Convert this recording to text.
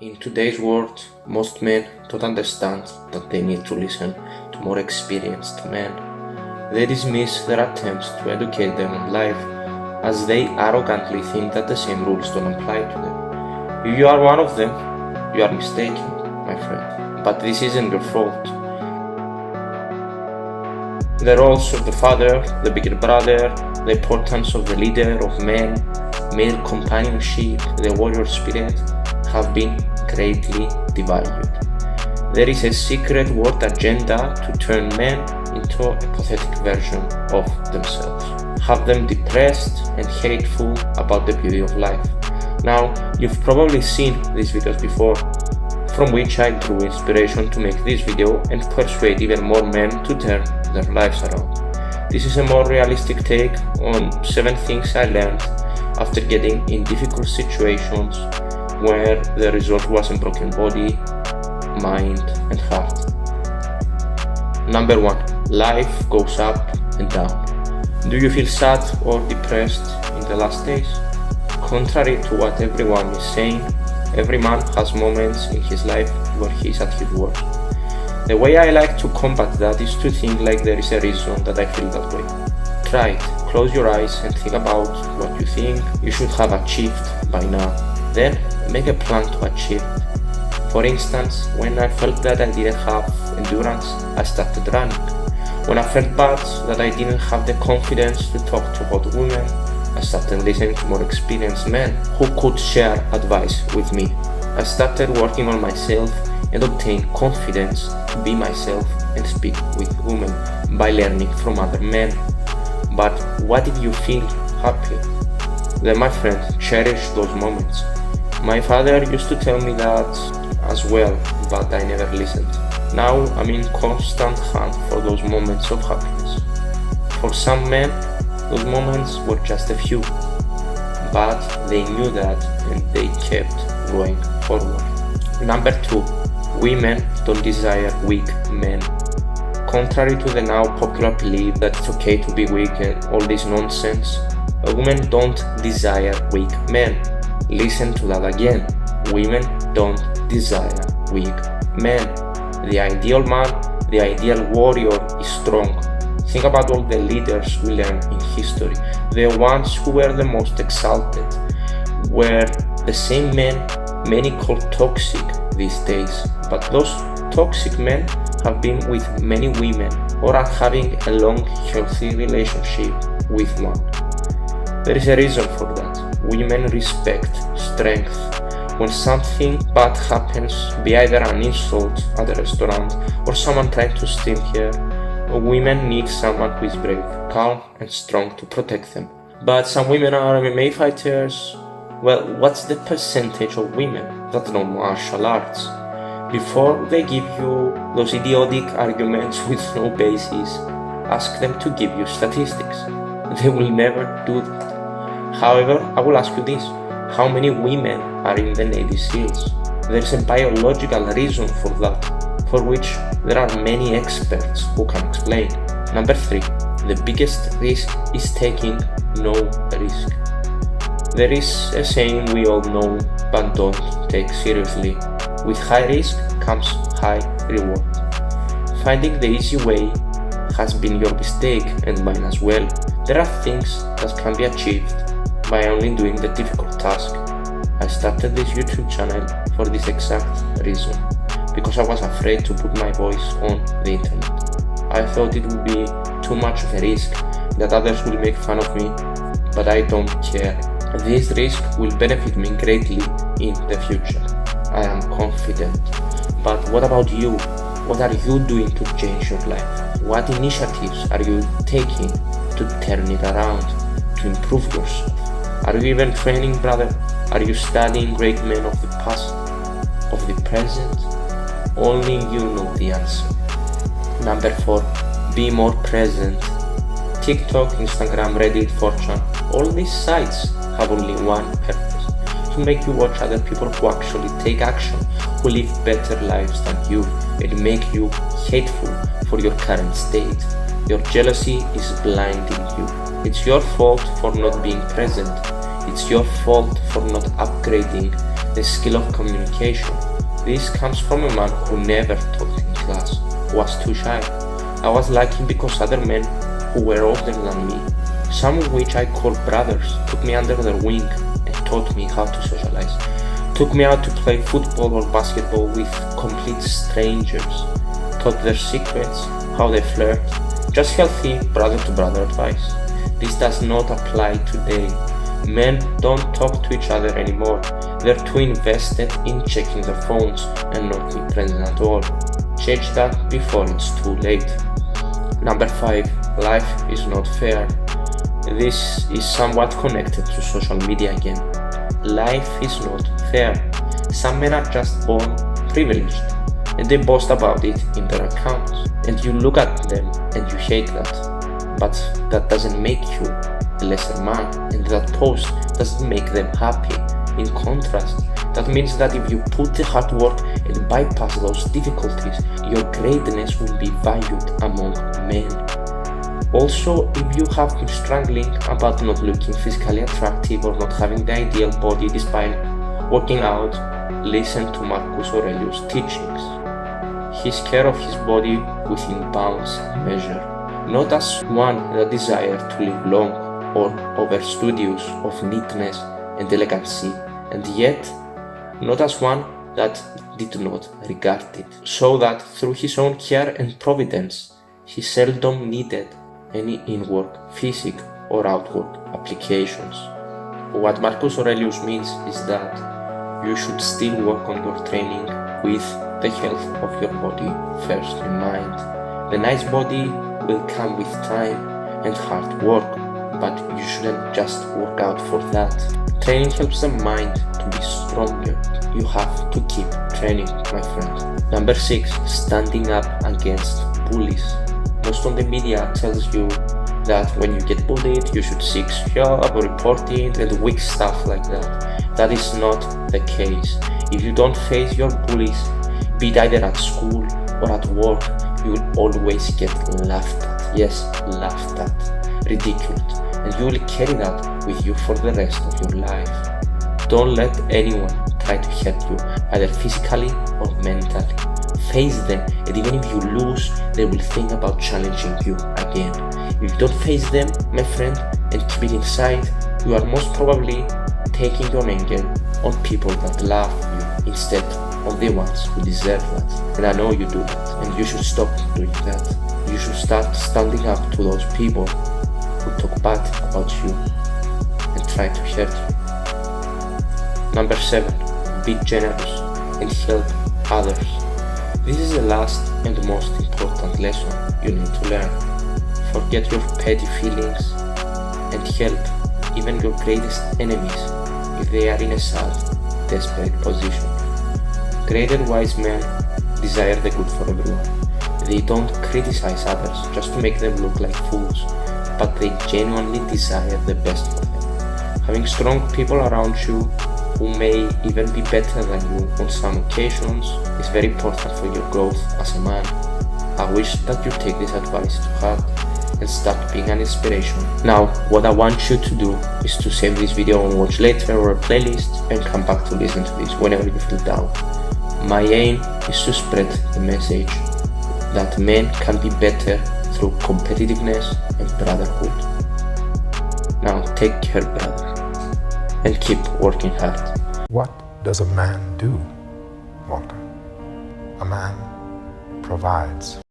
In today's world, most men don't understand that they need to listen to more experienced men. They dismiss their attempts to educate them on life as they arrogantly think that the same rules don't apply to them. If you are one of them, you are mistaken, my friend. But this isn't your fault. The roles of the father, the bigger brother, the importance of the leader of men, male companionship, the warrior spirit have been greatly devalued. There is a secret world agenda to turn men into a pathetic version of themselves, have them depressed and hateful about the beauty of life. Now, you've probably seen these videos before, from which I drew inspiration to make this video and persuade even more men to turn their lives around. This is a more realistic take on 7 things I learned after getting in difficult situations where the result was a broken body, mind and heart. Number 1. Life goes up and down. Do you feel sad or depressed in the last days? Contrary to what everyone is saying, every man has moments in his life where he is at his worst. The way I like to combat that is to think like there is a reason that I feel that way. Try it. Close your eyes and think about what you think you should have achieved by now. Then make a plan to achieve it. For instance, when I felt that I didn't have endurance, I started running. When I felt bad that I didn't have the confidence to talk to hot women, I started listening to more experienced men who could share advice with me. I started working on myself and obtained confidence to be myself and speak with women by learning from other men. But what if you feel happy? Then, my friend, cherish those moments. My father used to tell me that as well, but I never listened. Now I'm in constant hunt for those moments of happiness. For some men, those moments were just a few, but they knew that and they kept going forward. Number 2. Women don't desire weak men. Contrary to the now popular belief that it's okay to be weak and all this nonsense, women don't desire weak men. Listen to that again. Women don't desire weak men. The ideal man, the ideal warrior is strong. Think about all the leaders we learn in history. The ones who were the most exalted were the same men many call toxic these days. But those toxic men have been with many women or are having a long, healthy relationship with one. There is a reason for that. Women respect strength. When something bad happens, be either an insult at a restaurant or someone trying to steal her, women need someone who is brave, calm and strong to protect them. But some women are MMA fighters. Well, what's the percentage of women that know martial arts? Before they give you those idiotic arguments with no basis, ask them to give you statistics. They will never do that. However, I will ask you this. How many women are in the Navy SEALs? There's a biological reason for that, for which there are many experts who can explain. Number 3. The biggest risk is taking no risk. There is a saying we all know but don't take seriously. With high risk comes high reward. Finding the easy way has been your mistake and mine as well. There are things that can be achieved by only doing the difficult task. I started this YouTube channel for this exact reason, because I was afraid to put my voice on the internet. I thought it would be too much of a risk, that others will make fun of me, but I don't care. This risk will benefit me greatly in the future. I am confident. But what about you? What are you doing to change your life? What initiatives are you taking to turn it around, to improve yourself? Are you even training, brother? Are you studying great men of the past, of the present? Only you know the answer. Number 4. Be more present. TikTok, Instagram, Reddit, 4chan, all these sites have only one purpose: to make you watch other people who actually take action, who live better lives than you, and make you hateful for your current state. Your jealousy is blinding you. It's your fault for not being present. It's your fault for not upgrading the skill of communication. This comes from a man who never talked in class, was too shy. I was lucky because other men who were older than me, some of which I called brothers, took me under their wing and taught me how to socialize. Took me out to play football or basketball with complete strangers, taught their secrets, how they flirt, just healthy brother-to-brother advice. This does not apply today. Men don't talk to each other anymore. They're too invested in checking their phones and not being present at all. Change that before it's too late. Number 5. Life is not fair. This is somewhat connected to social media again. Life is not fair. Some men are just born privileged and they boast about it in their accounts. And you look at them and you hate that. But that doesn't make you a lesser man, and that post doesn't make them happy. In contrast, that means that if you put the hard work and bypass those difficulties, your greatness will be valued among men. Also, if you have been struggling about not looking physically attractive or not having the ideal body despite working out, listen to Marcus Aurelius' teachings. His care of his body within bounds and measure, not as one that desired to live long or overstudious of neatness and elegancy, and yet not as one that did not regard it, so that through his own care and providence he seldom needed any inward, physic or outward applications. What Marcus Aurelius means is that you should still work on your training with the health of your body first in mind. The nice body will come with time and hard work, but you shouldn't just work out for that. Training helps the mind to be stronger. You have to keep training, my friend. Number 6. Standing up against bullies. Most of the media tells you that when you get bullied, you should seek help or report it and weak stuff like that. That is not the case. If you don't face your bullies, be it either at school or at work, you will always get laughed at. Yes, laughed at, ridiculed, and you will carry that with you for the rest of your life. Don't let anyone try to hurt you, either physically or mentally. Face them, and even if you lose, they will think about challenging you again. If you don't face them, my friend, and keep it inside, you are most probably taking your anger on people that love you instead of the ones who deserve that. And I know you do that, and you should stop doing that. You should start standing up to those people who talk bad about you and try to hurt you. Number 7. Be generous and help others. This is the last and most important lesson you need to learn. Forget your petty feelings and help even your greatest enemies if they are in a sad, desperate position. Great and wise men desire the good for everyone. They don't criticize others just to make them look like fools, but they genuinely desire the best for them. Having strong people around you who may even be better than you on some occasions is very important for your growth as a man. I wish that you take this advice to heart and start being an inspiration. Now, what I want you to do is to save this video and watch later or a playlist and come back to listen to this whenever you feel down. My aim is to spread the message that men can be better through competitiveness and brotherhood. Now take care, brother, and keep working hard. What does a man do, Walter? A man provides.